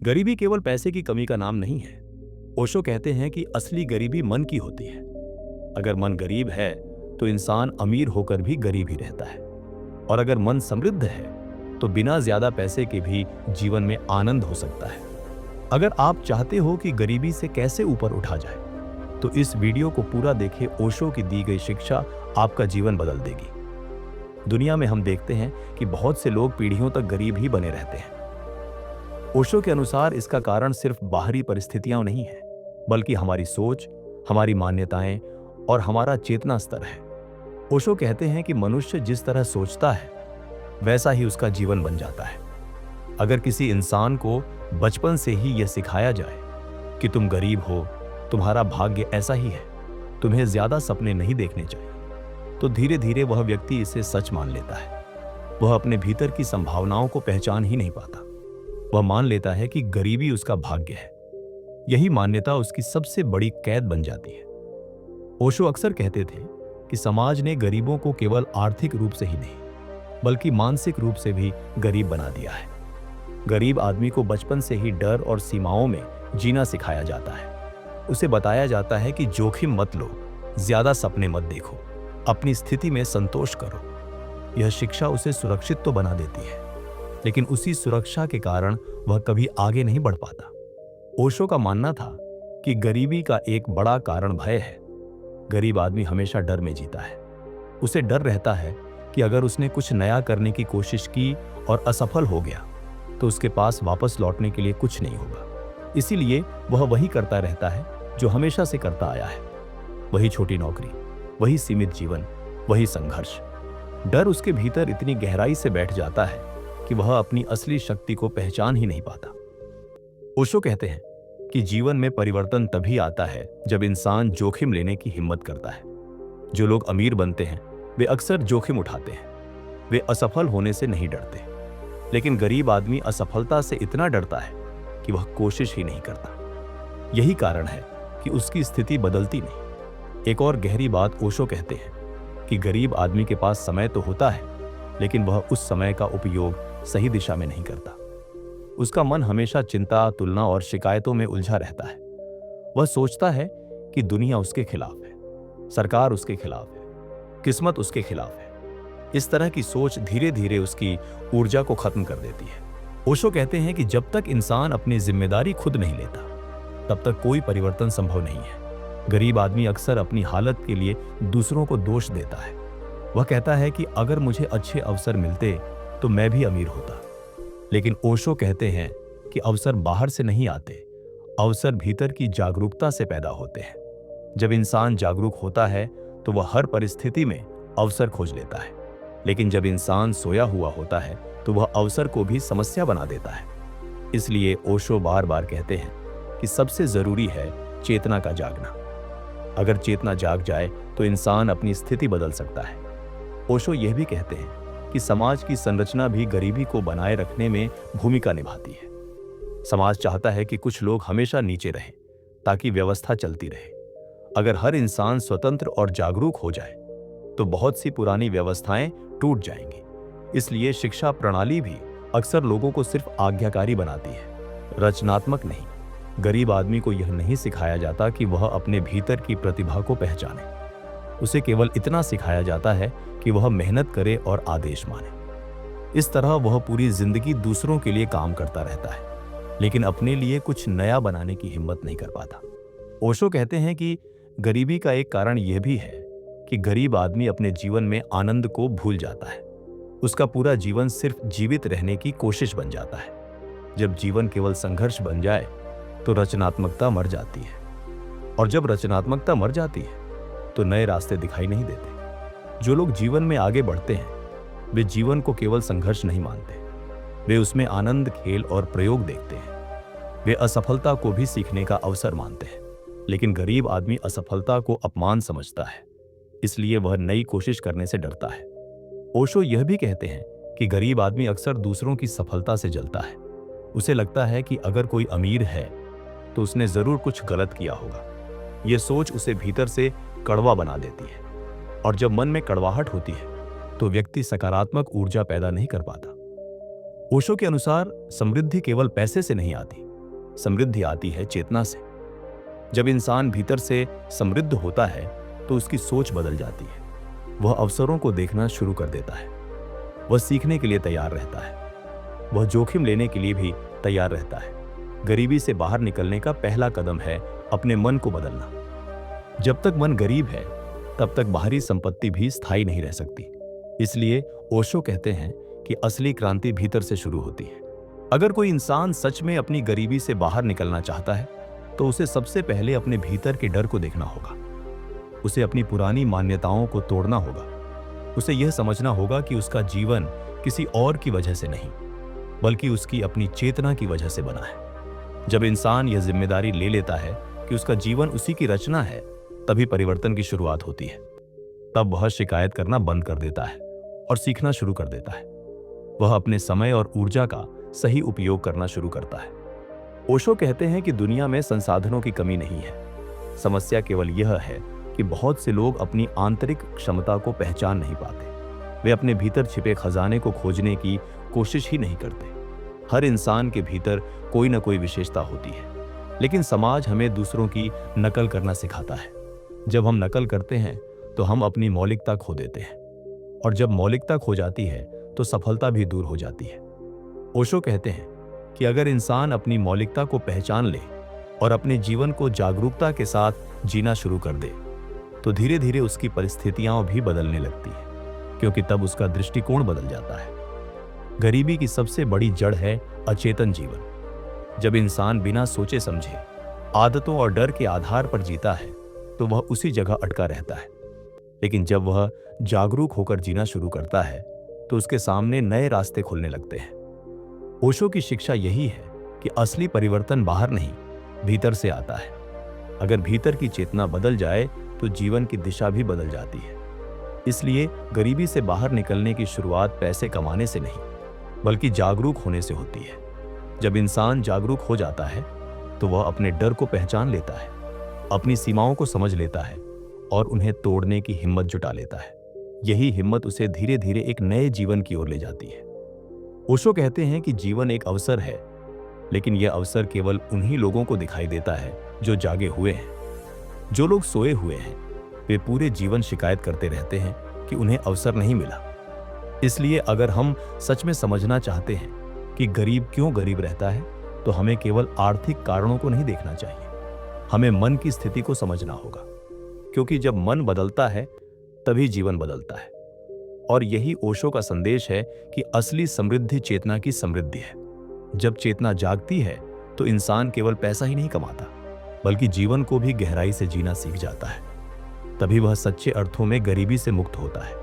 गरीबी केवल पैसे की कमी का नाम नहीं है। ओशो कहते हैं कि असली गरीबी मन की होती है। अगर मन गरीब है तो इंसान अमीर होकर भी गरीब ही रहता है, और अगर मन समृद्ध है तो बिना ज्यादा पैसे के भी जीवन में आनंद हो सकता है। अगर आप चाहते हो कि गरीबी से कैसे ऊपर उठा जाए तो इस वीडियो को पूरा देखें। ओशो की दी गई शिक्षा आपका जीवन बदल देगी। दुनिया में हम देखते हैं कि बहुत से लोग पीढ़ियों तक गरीब ही बने रहते हैं। ओशो के अनुसार इसका कारण सिर्फ बाहरी परिस्थितियां नहीं है, बल्कि हमारी सोच, हमारी मान्यताएं और हमारा चेतना स्तर है। ओशो कहते हैं कि मनुष्य जिस तरह सोचता है वैसा ही उसका जीवन बन जाता है। अगर किसी इंसान को बचपन से ही यह सिखाया जाए कि तुम गरीब हो, तुम्हारा भाग्य ऐसा ही है, तुम्हें ज्यादा सपने नहीं देखने चाहिए, तो धीरे धीरे वह व्यक्ति इसे सच मान लेता है। वह अपने भीतर की संभावनाओं को पहचान ही नहीं पाता। वह मान लेता है कि गरीबी उसका भाग्य है। यही मान्यता उसकी सबसे बड़ी कैद बन जाती है। ओशो अक्सर कहते थे कि समाज ने गरीबों को केवल आर्थिक रूप से ही नहीं, बल्कि मानसिक रूप से भी गरीब बना दिया है। गरीब आदमी को बचपन से ही डर और सीमाओं में जीना सिखाया जाता है। उसे बताया जाता है कि जोखिम मत लो, ज्यादा सपने मत देखो, अपनी स्थिति में संतोष करो। यह शिक्षा उसे सुरक्षित तो बना देती है, लेकिन उसी सुरक्षा के कारण वह कभी आगे नहीं बढ़ पाता। ओशो का मानना था कि गरीबी का एक बड़ा कारण भय है। गरीब आदमी हमेशा डर में जीता है। उसे डर रहता है कि अगर उसने कुछ नया करने की कोशिश की और असफल हो गया तो उसके पास वापस लौटने के लिए कुछ नहीं होगा। इसीलिए वह वही करता रहता है जो हमेशा से करता आया है। वही छोटी नौकरी, वही सीमित जीवन, वही संघर्ष। डर उसके भीतर इतनी गहराई से बैठ जाता है कि वह अपनी असली शक्ति को पहचान ही नहीं पाता। ओशो कहते हैं कि जीवन में परिवर्तन तभी आता है जब इंसान जोखिम लेने की हिम्मत करता है। जो लोग अमीर बनते हैं वे अक्सर जोखिम उठाते हैं। वे असफल होने से नहीं डरते, लेकिन गरीब आदमी असफलता से इतना डरता है कि वह कोशिश ही नहीं करता। यही कारण है कि उसकी स्थिति बदलती नहीं। एक और गहरी बात ओशो कहते हैं कि गरीब आदमी के पास समय तो होता है, लेकिन वह उस समय का उपयोग सही दिशा में नहीं करता। उसका मन हमेशा चिंता, तुलना और शिकायतों में उलझा रहता है। वह सोचता है कि दुनिया उसके खिलाफ है, सरकार उसके खिलाफ है, किस्मत उसके खिलाफ है। इस तरह की सोच धीरे धीरे उसकी ऊर्जा को खत्म कर देती है। ओशो कहते हैं कि जब तक इंसान अपनी जिम्मेदारी खुद नहीं लेता, तब तक कोई परिवर्तन संभव नहीं है। गरीब आदमी अक्सर अपनी हालत के लिए दूसरों को दोष देता है। वह कहता है कि अगर मुझे अच्छे अवसर मिलते तो मैं भी अमीर होता। लेकिन ओशो कहते हैं कि अवसर बाहर से नहीं आते, अवसर भीतर की जागरूकता से पैदा होते हैं। जब इंसान जागरूक होता है तो वह हर परिस्थिति में अवसर खोज लेता है, लेकिन जब इंसान सोया हुआ होता है तो वह अवसर को भी समस्या बना देता है। इसलिए ओशो बार बार कहते हैं कि सबसे जरूरी है चेतना का जागना। अगर चेतना जाग जाए तो इंसान अपनी स्थिति बदल सकता है। ओशो यह भी कहते हैं कि समाज की संरचना भी गरीबी को बनाए रखने में भूमिका निभाती है। समाज चाहता है कि कुछ लोग हमेशा नीचे रहें ताकि व्यवस्था चलती रहे। अगर हर इंसान स्वतंत्र और जागरूक हो जाए तो बहुत सी पुरानी व्यवस्थाएं टूट जाएंगी। इसलिए शिक्षा प्रणाली भी अक्सर लोगों को सिर्फ आज्ञाकारी बनाती है, रचनात्मक नहीं। गरीब आदमी को यह नहीं सिखाया जाता कि वह अपने भीतर की प्रतिभा को पहचाने। उसे केवल इतना सिखाया जाता है कि वह मेहनत करे और आदेश माने। इस तरह वह पूरी जिंदगी दूसरों के लिए काम करता रहता है, लेकिन अपने लिए कुछ नया बनाने की हिम्मत नहीं कर पाता। ओशो कहते हैं कि गरीबी का एक कारण यह भी है कि गरीब आदमी अपने जीवन में आनंद को भूल जाता है। उसका पूरा जीवन सिर्फ जीवित रहने की कोशिश बन जाता है। जब जीवन केवल संघर्ष बन जाए तो रचनात्मकता मर जाती है, और जब रचनात्मकता मर जाती है तो नए रास्ते दिखाई नहीं देते। जो लोग जीवन में आगे बढ़ते हैं वे जीवन को केवल संघर्ष नहीं मानते, वे उसमें आनंद, खेल और प्रयोग देखते हैं। वे असफलता को भी सीखने का अवसर मानते हैं। लेकिन गरीब आदमी असफलता को अपमान समझता है, इसलिए वह नई कोशिश करने से डरता है। ओशो यह भी कहते हैं कि गरीब आदमी अक्सर दूसरों की सफलता से जलता है। उसे लगता है कि अगर कोई अमीर है तो उसने जरूर कुछ गलत किया होगा। यह सोच उसे भीतर से कड़वा बना देती है, और जब मन में कड़वाहट होती है तो व्यक्ति सकारात्मक ऊर्जा पैदा नहीं कर पाता। ओशो के अनुसार समृद्धि केवल पैसे से नहीं आती, समृद्धि आती है चेतना से। जब इंसान भीतर से समृद्ध होता है तो उसकी सोच बदल जाती है। वह अवसरों को देखना शुरू कर देता है। वह सीखने के लिए तैयार रहता है। वह जोखिम लेने के लिए भी तैयार रहता है। गरीबी से बाहर निकलने का पहला कदम है अपने मन को बदलना। जब तक मन गरीब है तब तक बाहरी संपत्ति भी स्थायी नहीं रह सकती। इसलिए ओशो कहते हैं कि असली क्रांति भीतर से शुरू होती है। अगर कोई इंसान सच में अपनी गरीबी से बाहर निकलना चाहता है तो उसे सबसे पहले अपने भीतर के डर को देखना होगा। उसे अपनी पुरानी मान्यताओं को तोड़ना होगा। उसे यह समझना होगा कि उसका जीवन किसी और की वजह से नहीं, बल्कि उसकी अपनी चेतना की वजह से बना है। जब इंसान यह जिम्मेदारी ले लेता है कि उसका जीवन उसी की रचना है, तभी परिवर्तन की शुरुआत होती है। तब वह शिकायत करना बंद कर देता है और सीखना शुरू कर देता है। वह अपने समय और ऊर्जा का सही उपयोग करना शुरू करता है। ओशो कहते हैं कि दुनिया में संसाधनों की कमी नहीं है। समस्या केवल यह है कि बहुत से लोग अपनी आंतरिक क्षमता को पहचान नहीं पाते। वे अपने भीतर छिपे खजाने को खोजने की कोशिश ही नहीं करते। हर इंसान के भीतर कोई ना कोई विशेषता होती है, लेकिन समाज हमें दूसरों की नकल करना सिखाता है। जब हम नकल करते हैं तो हम अपनी मौलिकता खो देते हैं, और जब मौलिकता खो जाती है तो सफलता भी दूर हो जाती है। ओशो कहते हैं कि अगर इंसान अपनी मौलिकता को पहचान ले और अपने जीवन को जागरूकता के साथ जीना शुरू कर दे, तो धीरे धीरे उसकी परिस्थितियां भी बदलने लगती है, क्योंकि तब उसका दृष्टिकोण बदल जाता है। गरीबी की सबसे बड़ी जड़ है अचेतन जीवन। जब इंसान बिना सोचे समझे आदतों और डर के आधार पर जीता है तो वह उसी जगह अटका रहता है। लेकिन जब वह जागरूक होकर जीना शुरू करता है तो उसके सामने नए रास्ते खुलने लगते हैं। ओशो की शिक्षा यही है कि असली परिवर्तन बाहर नहीं, भीतर से आता है। अगर भीतर की चेतना बदल जाए तो जीवन की दिशा भी बदल जाती है। इसलिए गरीबी से बाहर निकलने की शुरुआत पैसे कमाने से नहीं, बल्कि जागरूक होने से होती है। जब इंसान जागरूक हो जाता है तो वह अपने डर को पहचान लेता है, अपनी सीमाओं को समझ लेता है और उन्हें तोड़ने की हिम्मत जुटा लेता है। यही हिम्मत उसे धीरे धीरे एक नए जीवन की ओर ले जाती है। ओशो कहते हैं कि जीवन एक अवसर है, लेकिन यह अवसर केवल उन्हीं लोगों को दिखाई देता है जो जागे हुए हैं। जो लोग सोए हुए हैं वे पूरे जीवन शिकायत करते रहते हैं कि उन्हें अवसर नहीं मिला। इसलिए अगर हम सच में समझना चाहते हैं कि गरीब क्यों गरीब रहता है, तो हमें केवल आर्थिक कारणों को नहीं देखना चाहिए। हमें मन की स्थिति को समझना होगा, क्योंकि जब मन बदलता है तभी जीवन बदलता है। और यही ओशो का संदेश है कि असली समृद्धि चेतना की समृद्धि है। जब चेतना जागती है तो इंसान केवल पैसा ही नहीं कमाता, बल्कि जीवन को भी गहराई से जीना सीख जाता है। तभी वह सच्चे अर्थों में गरीबी से मुक्त होता है।